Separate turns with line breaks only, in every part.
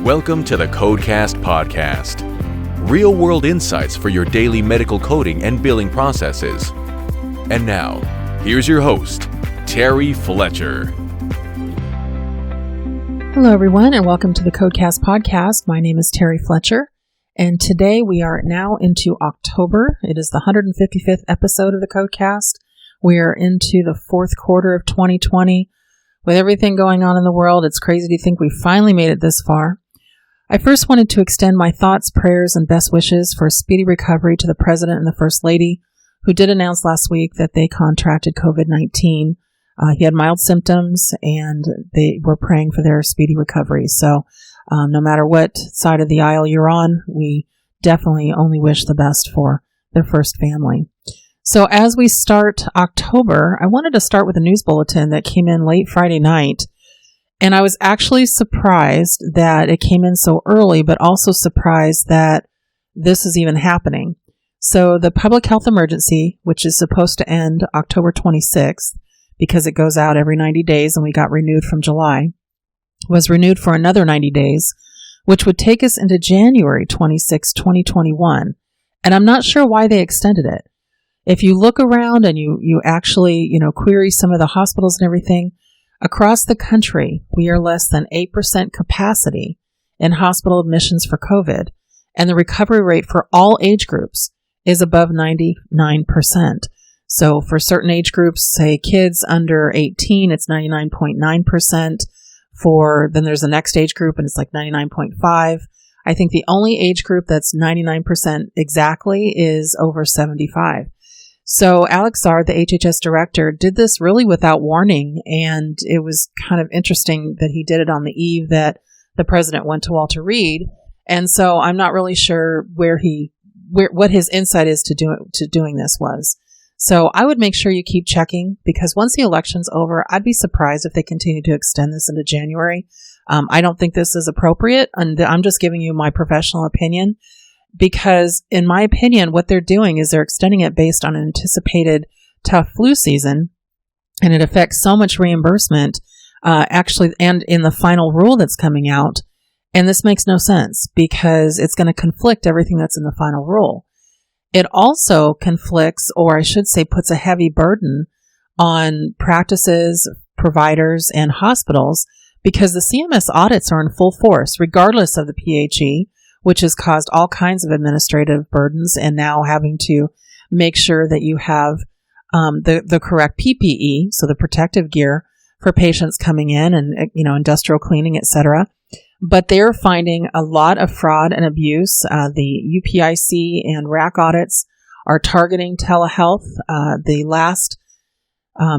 Welcome to the Codecast podcast. Real-world insights for your daily medical coding and billing processes. And now, here's your host, Terry Fletcher.
Hello, everyone, and welcome to the Codecast podcast. My name is Terry Fletcher, and today we are now into October. It is the 155th episode of the Codecast. We are into the fourth quarter of 2020. With everything going on in the world, it's crazy to think we finally made it this far. I first wanted to extend my thoughts, prayers, and best wishes for a speedy recovery to the President and the First Lady, who did announce last week that they contracted COVID-19. He had mild symptoms, and they were praying for their speedy recovery. So no matter what side of the aisle you're on, we definitely only wish the best for their first family. So as we start October, I wanted to start with a news bulletin that came in late Friday night. And I was actually surprised that it came in so early, but also surprised that this is even happening. So the public health emergency, which is supposed to end October 26th, because it goes out every 90 days and we got renewed from July, was renewed for another 90 days, which would take us into January 26, 2021. And I'm not sure why they extended it. If you look around and you actually, query some of the hospitals and everything, across the country, we are less than 8% capacity in hospital admissions for COVID, and the recovery rate for all age groups is above 99%. So for certain age groups, say kids under 18, it's 99.9%. Then there's the next age group, and it's like 99.5%. I think the only age group that's 99% exactly is over 75. So Alex Zard, the HHS director, did this really without warning, and it was kind of interesting that he did it on the eve that the president went to Walter Reed. And so I'm not really sure what his insight is to doing this was. So I would make sure you keep checking, because once the election's over, I'd be surprised if they continue to extend this into January. I don't think this is appropriate, and I'm just giving you my professional opinion. Because in my opinion, what they're doing is they're extending it based on an anticipated tough flu season, and it affects so much reimbursement, actually, and in the final rule that's coming out. And this makes no sense because it's going to conflict everything that's in the final rule. It also conflicts, or I should say puts a heavy burden on practices, providers, and hospitals, because the CMS audits are in full force, regardless of the PHE, which has caused all kinds of administrative burdens, and now having to make sure that you have the correct PPE, so the protective gear for patients coming in, and industrial cleaning, etc. But they're finding a lot of fraud and abuse. The UPIC and RAC audits are targeting telehealth. The last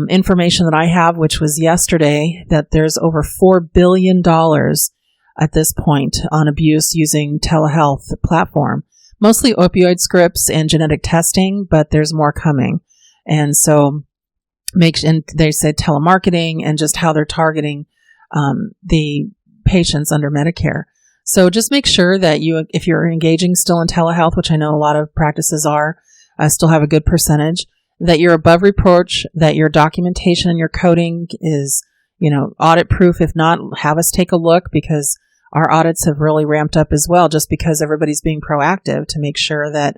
information that I have, which was yesterday, that there's over $4 billion at this point on abuse using telehealth platform, mostly opioid scripts and genetic testing, but there's more coming. And so and they said telemarketing and just how they're targeting the patients under Medicare. So just make sure that if you're engaging still in telehealth, which I know a lot of practices are, still have a good percentage, that you're above reproach, that your documentation and your coding is audit proof. If not, have us take a look, because our audits have really ramped up as well, just because everybody's being proactive to make sure that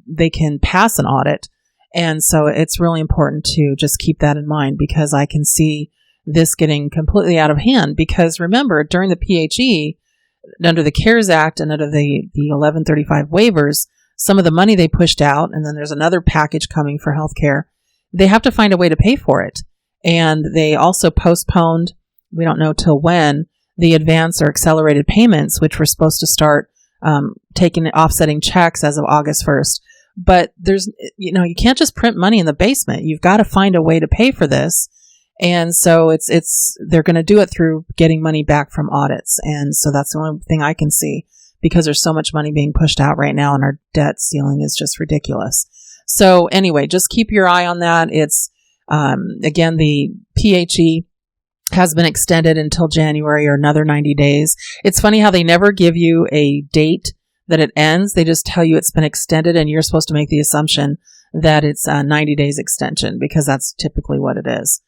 they can pass an audit. And so it's really important to just keep that in mind, because I can see this getting completely out of hand. Because remember, during the PHE, under the CARES Act and under the 1135 waivers, some of the money they pushed out, and then there's another package coming for healthcare, they have to find a way to pay for it. And they also postponed, we don't know till when, the advance or accelerated payments, which were supposed to start offsetting checks as of August 1st. But there's, you can't just print money in the basement. You've got to find a way to pay for this. And so they're going to do it through getting money back from audits. And so that's the only thing I can see, because there's so much money being pushed out right now, and our debt ceiling is just ridiculous. So anyway, just keep your eye on that. It's, again, the PHE has been extended until January, or another 90 days. It's funny how they never give you a date that it ends. They just tell you it's been extended, and you're supposed to make the assumption that it's a 90 days extension, because that's typically what it is.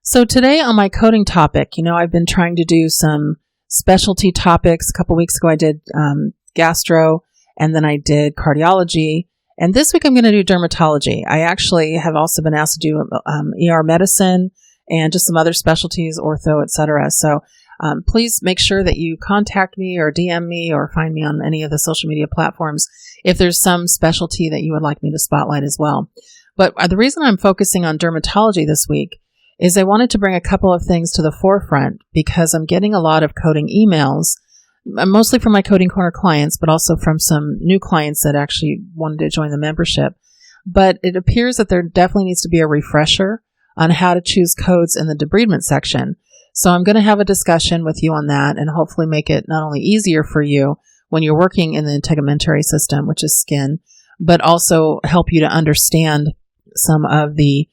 So today on my coding topic, I've been trying to do some specialty topics. A couple weeks ago, I did gastro, and then I did cardiology. And this week, I'm going to do dermatology. I actually have also been asked to do ER medicine and just some other specialties, ortho, etc. So please make sure that you contact me or DM me or find me on any of the social media platforms if there's some specialty that you would like me to spotlight as well. But the reason I'm focusing on dermatology this week is I wanted to bring a couple of things to the forefront because I'm getting a lot of coding emails, mostly from my Coding Corner clients, but also from some new clients that actually wanted to join the membership. But it appears that there definitely needs to be a refresher on how to choose codes in the debridement section. So I'm going to have a discussion with you on that and hopefully make it not only easier for you when you're working in the integumentary system, which is skin, but also help you to understand some of the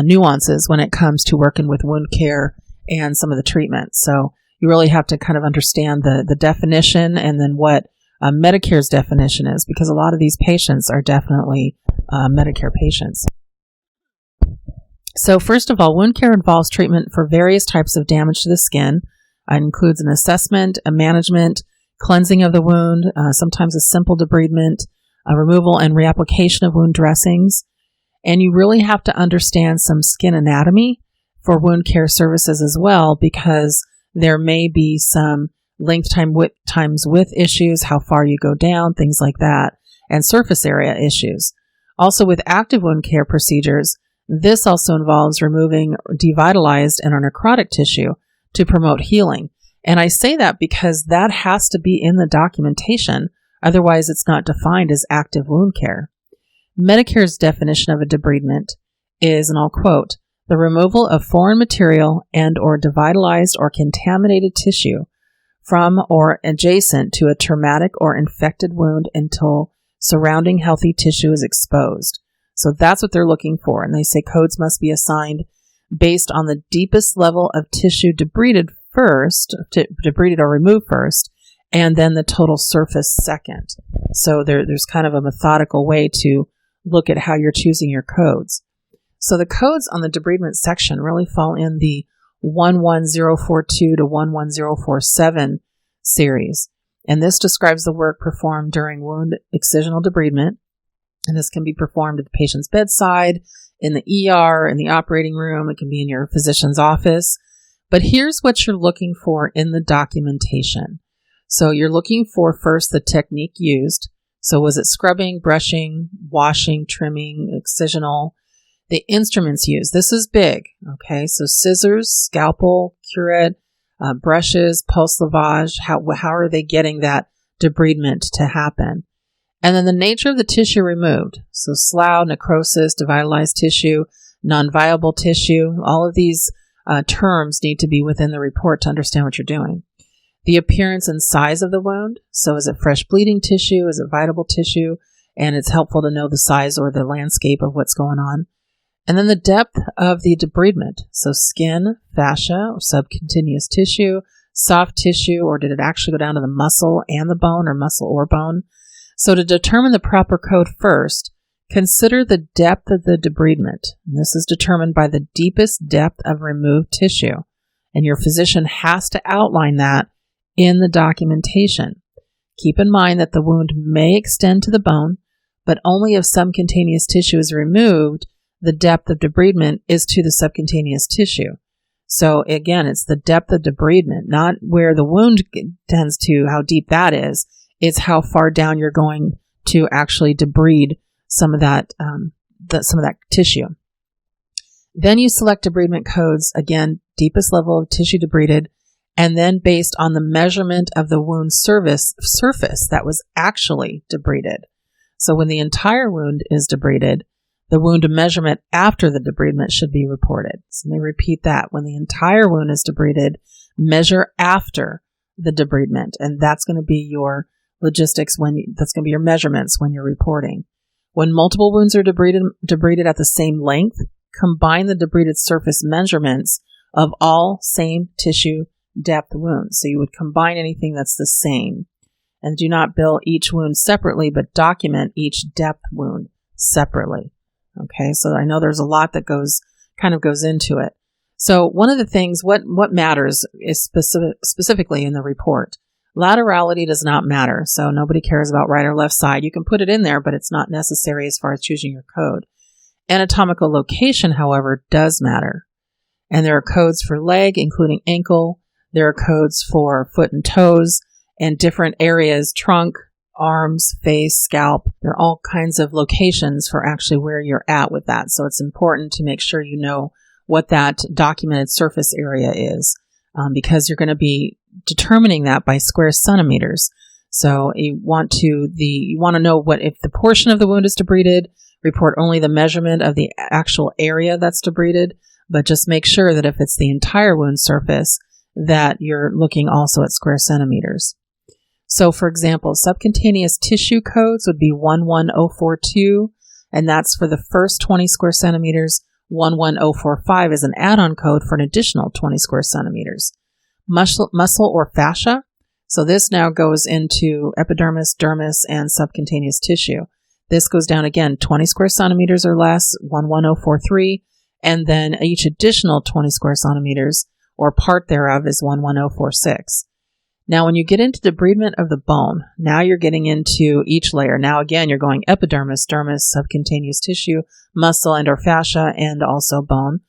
nuances when it comes to working with wound care and some of the treatment. So you really have to kind of understand the definition and then what Medicare's definition is, because a lot of these patients are definitely Medicare patients. So first of all, wound care involves treatment for various types of damage to the skin. It includes an assessment, a management, cleansing of the wound, sometimes a simple debridement, a removal and reapplication of wound dressings. And you really have to understand some skin anatomy for wound care services as well, because there may be some length times width issues, how far you go down, things like that, and surface area issues. Also with active wound care procedures, this also involves removing devitalized and or necrotic tissue to promote healing. And I say that because that has to be in the documentation. Otherwise, it's not defined as active wound care. Medicare's definition of a debridement is, and I'll quote, the removal of foreign material and or devitalized or contaminated tissue from or adjacent to a traumatic or infected wound until surrounding healthy tissue is exposed. So that's what they're looking for. And they say codes must be assigned based on the deepest level of tissue debrided or removed first, and then the total surface second. So there's kind of a methodical way to look at how you're choosing your codes. So the codes on the debridement section really fall in the 11042 to 11047 series. And this describes the work performed during wound excisional debridement. And this can be performed at the patient's bedside, in the ER, in the operating room. It can be in your physician's office. But here's what you're looking for in the documentation. So you're looking for first the technique used. So was it scrubbing, brushing, washing, trimming, excisional? The instruments used. This is big. Okay, so scissors, scalpel, curette, brushes, pulse lavage. How are they getting that debridement to happen? And then the nature of the tissue removed. So slough, necrosis, devitalized tissue, non-viable tissue. All of these terms need to be within the report to understand what you're doing. The appearance and size of the wound. So is it fresh bleeding tissue? Is it viable tissue? And it's helpful to know the size or the landscape of what's going on. And then the depth of the debridement. So skin, fascia, or subcutaneous tissue, soft tissue, or did it actually go down to the muscle and the bone, or muscle or bone? So to determine the proper code first, consider the depth of the debridement. And this is determined by the deepest depth of removed tissue. And your physician has to outline that in the documentation. Keep in mind that the wound may extend to the bone, but only if subcutaneous tissue is removed, the depth of debridement is to the subcutaneous tissue. So again, it's the depth of debridement, not where the wound tends to, how deep that is. It's how far down you're going to actually debride some of that tissue. Then you select debridement codes, again, deepest level of tissue debrided, and then based on the measurement of the wound surface that was actually debrided. So when the entire wound is debrided, the wound measurement after the debridement should be reported. So let me repeat that. When the entire wound is debrided, measure after the debridement, and that's going to be your logistics that's going to be your measurements when you're reporting. When multiple wounds are debrided at the same length, combine the debrided surface measurements of all same tissue depth wounds. So you would combine anything that's the same, and do not bill each wound separately, but document each depth wound separately. Okay, so I know there's a lot that goes into it. So one of the things, what matters is specifically in the report. Laterality does not matter, so nobody cares about right or left side. You can put it in there, but it's not necessary as far as choosing your code. Anatomical location, however, does matter. And there are codes for leg, including ankle. There are codes for foot and toes and different areas, trunk, arms, face, scalp. There are all kinds of locations for actually where you're at with that. So it's important to make sure you know what that documented surface area is, because you're going to be determining that by square centimeters. So you want to know what if the portion of the wound is debrided. Report only the measurement of the actual area that's debrided, but just make sure that if it's the entire wound surface, that you're looking also at square centimeters. So, for example, subcutaneous tissue codes would be 11042, and that's for the first 20 square centimeters. 11045 is an add-on code for an additional 20 square centimeters. Muscle or fascia. So this now goes into epidermis, dermis, and subcutaneous tissue. This goes down again 20 square centimeters or less, 11043, and then each additional 20 square centimeters or part thereof is 11046. Now, when you get into debridement of the bone, now you're getting into each layer. Now, again, you're going epidermis, dermis, subcutaneous tissue, muscle and or fascia, and also bone.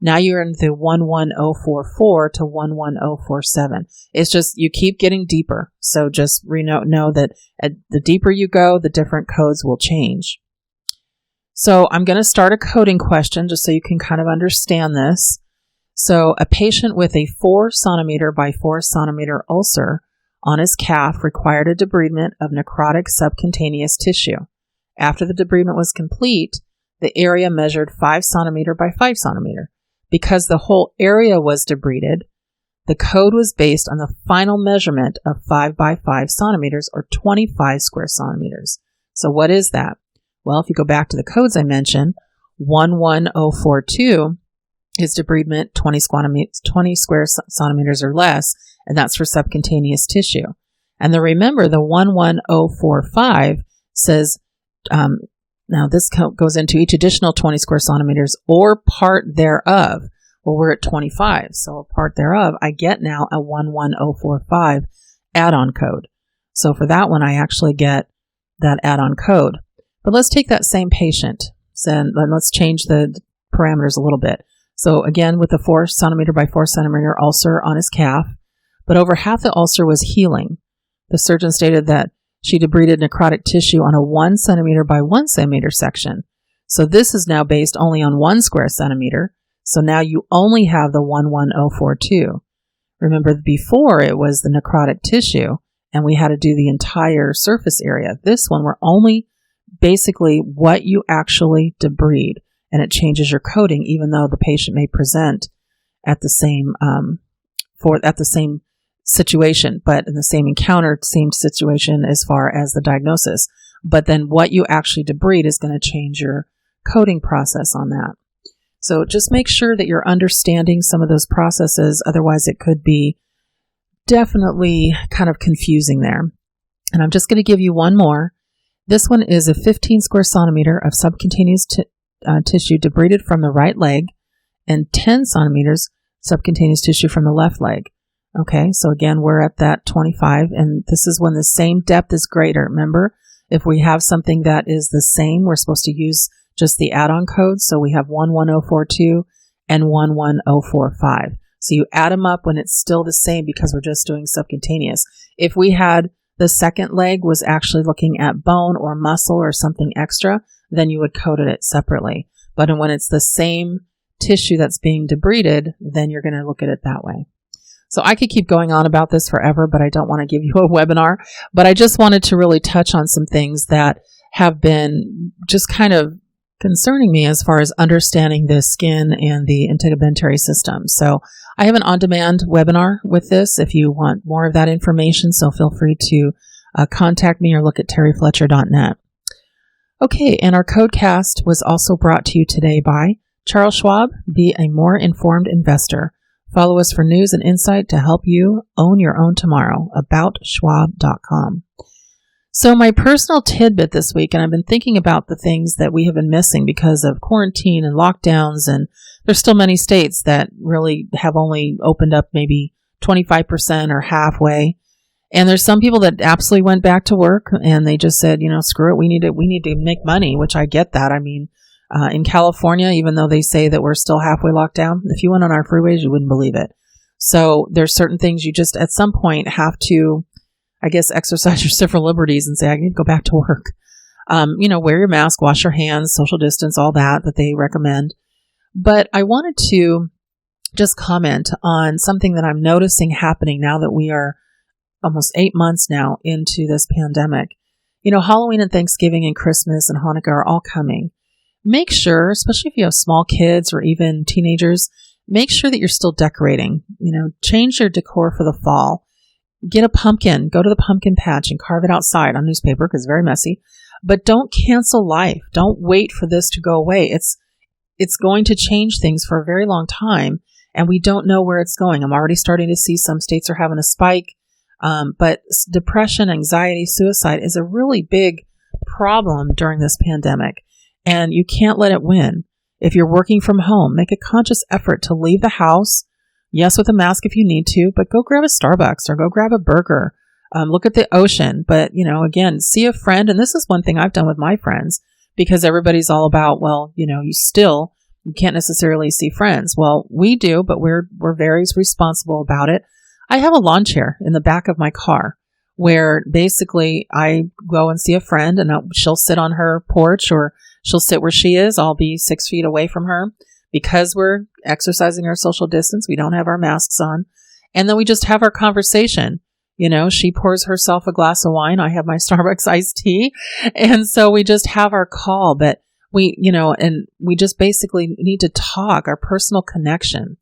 Now you're in the 11044 to 11047. It's just, you keep getting deeper. So just know that the deeper you go, the different codes will change. So I'm going to start a coding question just so you can kind of understand this. So a patient with a 4 centimeter by 4 centimeter ulcer on his calf required a debridement of necrotic subcutaneous tissue. After the debridement was complete, the area measured 5 centimeter by 5 centimeter. Because the whole area was debrided, the code was based on the final measurement of 5 by 5 centimeters or 25 square centimeters. So what is that? Well, if you go back to the codes I mentioned, 11042 is debridement 20 square centimeters or less, and that's for subcutaneous tissue. And then remember, the 11045 says, now this goes into each additional 20 square centimeters or part thereof. Well, we're at 25, so a part thereof, I get now a 11045 add-on code. So for that one, I actually get that add-on code. But let's take that same patient, and let's change the parameters a little bit. So again, with the 4 centimeter by 4 centimeter ulcer on his calf, but over half the ulcer was healing. The surgeon stated that she debrided necrotic tissue on a 1 centimeter by 1 centimeter section. So this is now based only on 1 square centimeter. So now you only have the 11042. Remember, before it was the necrotic tissue, and we had to do the entire surface area. This one, we're only basically what you actually debride. And it changes your coding, even though the patient may present at the same situation, but in the same encounter, same situation as far as the diagnosis. But then what you actually debride is going to change your coding process on that. So just make sure that you're understanding some of those processes. Otherwise, it could be definitely kind of confusing there. And I'm just going to give you one more. This one is a 15 square centimeter of subcutaneous tissue debrided from the right leg and 10 centimeters subcutaneous tissue from the left leg. Okay, so again, we're at that 25, and this is when the same depth is greater. Remember, if we have something that is the same, we're supposed to use just the add-on code. So we have 11042 and 11045. So you add them up when it's still the same because we're just doing subcutaneous. If we had the second leg was actually looking at bone or muscle or something extra, then you would code it separately. But when it's the same tissue that's being debrided, then you're going to look at it that way. So I could keep going on about this forever, but I don't want to give you a webinar. But I just wanted to really touch on some things that have been just kind of concerning me as far as understanding the skin and the integumentary system. So I have an on-demand webinar with this if you want more of that information. So feel free to contact me or look at terryfletcher.net. Okay, and our Codecast was also brought to you today by Charles Schwab. Be a more informed investor. Follow us for news and insight to help you own your own tomorrow. AboutSchwab.com. So my personal tidbit this week, and I've been thinking about the things that we have been missing because of quarantine and lockdowns, and there's still many states that really have only opened up maybe 25% or halfway. And there's some people that absolutely went back to work and they just said, screw it, we need to make money, which I get that. I mean, in California, even though they say that we're still halfway locked down, if you went on our freeways, you wouldn't believe it. So there's certain things you just at some point have to, I guess, exercise your civil liberties and say, I need to go back to work. Wear your mask, wash your hands, social distance, all that they recommend. But I wanted to just comment on something that I'm noticing happening now that we are almost 8 months now into this pandemic. Halloween and Thanksgiving and Christmas and Hanukkah are all coming. Make sure, especially if you have small kids or even teenagers, make sure that you're still decorating. Change your decor for the fall. Get a pumpkin, go to the pumpkin patch and carve it outside on newspaper because it's very messy. But don't cancel life. Don't wait for this to go away. It's going to change things for a very long time, and we don't know where it's going. I'm already starting to see some states are having a spike. But depression, anxiety, suicide is a really big problem during this pandemic, and you can't let it win. If you're working from home, make a conscious effort to leave the house. Yes, with a mask if you need to, but go grab a Starbucks or go grab a burger. Look at the ocean. But, again, see a friend. And this is one thing I've done with my friends because everybody's all about, you can't necessarily see friends. Well, we do, but we're very responsible about it. I have a lawn chair in the back of my car where basically I go and see a friend and she'll sit on her porch or she'll sit where she is. I'll be 6 feet away from her. Because we're exercising our social distance, we don't have our masks on. And then we just have our conversation. She pours herself a glass of wine. I have my Starbucks iced tea. And so we just have our call. But we just basically need to talk, our personal connection.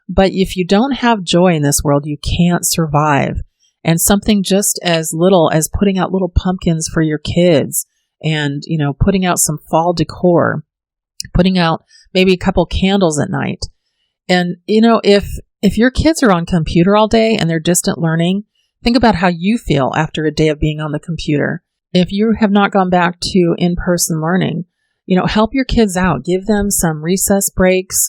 But if you don't have joy in this world, you can't survive. And something just as little as putting out little pumpkins for your kids and, putting out some fall decor, putting out maybe a couple candles at night. And, if your kids are on computer all day and they're distant learning, think about how you feel after a day of being on the computer. If you have not gone back to in-person learning, help your kids out. Give them some recess breaks.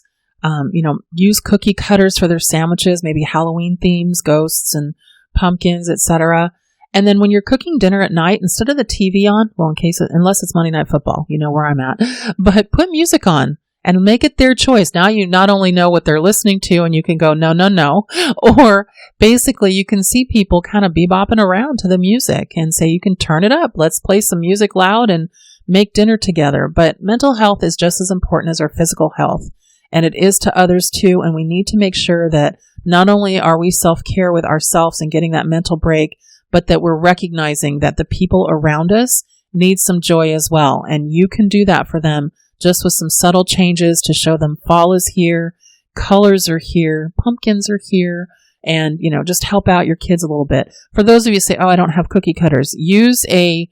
Use cookie cutters for their sandwiches, maybe Halloween themes, ghosts and pumpkins, etc. And then when you're cooking dinner at night, instead of the TV on, unless it's Monday Night Football, you know where I'm at, but put music on and make it their choice. Now you not only know what they're listening to and you can go, no, no, no, or basically you can see people kind of bebopping around to the music and say, you can turn it up. Let's play some music loud and make dinner together. But mental health is just as important as our physical health. And it is to others too. And we need to make sure that not only are we self-care with ourselves and getting that mental break, but that we're recognizing that the people around us need some joy as well. And you can do that for them just with some subtle changes to show them fall is here, colors are here, pumpkins are here, and, just help out your kids a little bit. For those of you who say, oh, I don't have cookie cutters, use a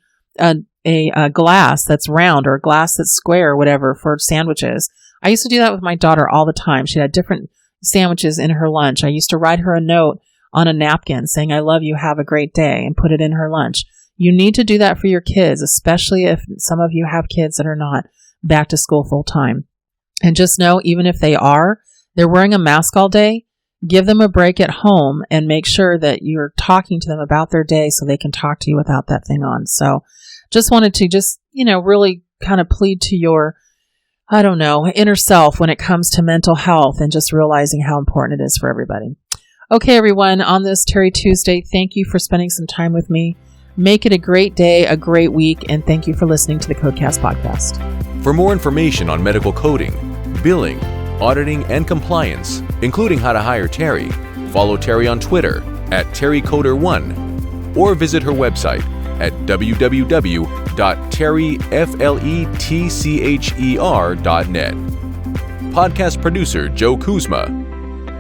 glass that's round or a glass that's square or whatever for sandwiches. I used to do that with my daughter all the time. She had different sandwiches in her lunch. I used to write her a note on a napkin saying, I love you, have a great day, and put it in her lunch. You need to do that for your kids, especially if some of you have kids that are not back to school full time. And just know, even if they're wearing a mask all day, give them a break at home and make sure that you're talking to them about their day so they can talk to you without that thing on. So just wanted to really kind of plead to your, inner self when it comes to mental health and just realizing how important it is for everybody. Okay, everyone, on this Terry Tuesday, thank you for spending some time with me. Make it a great day, a great week, and thank you for listening to the Codecast podcast.
For more information on medical coding, billing, auditing, and compliance, including how to hire Terry, follow Terry on Twitter @TerryCoder1 or visit her website at www.terryfletcher.net. Podcast producer Joe Kuzma.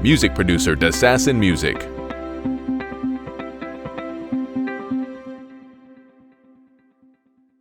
Music producer Dassassin Music.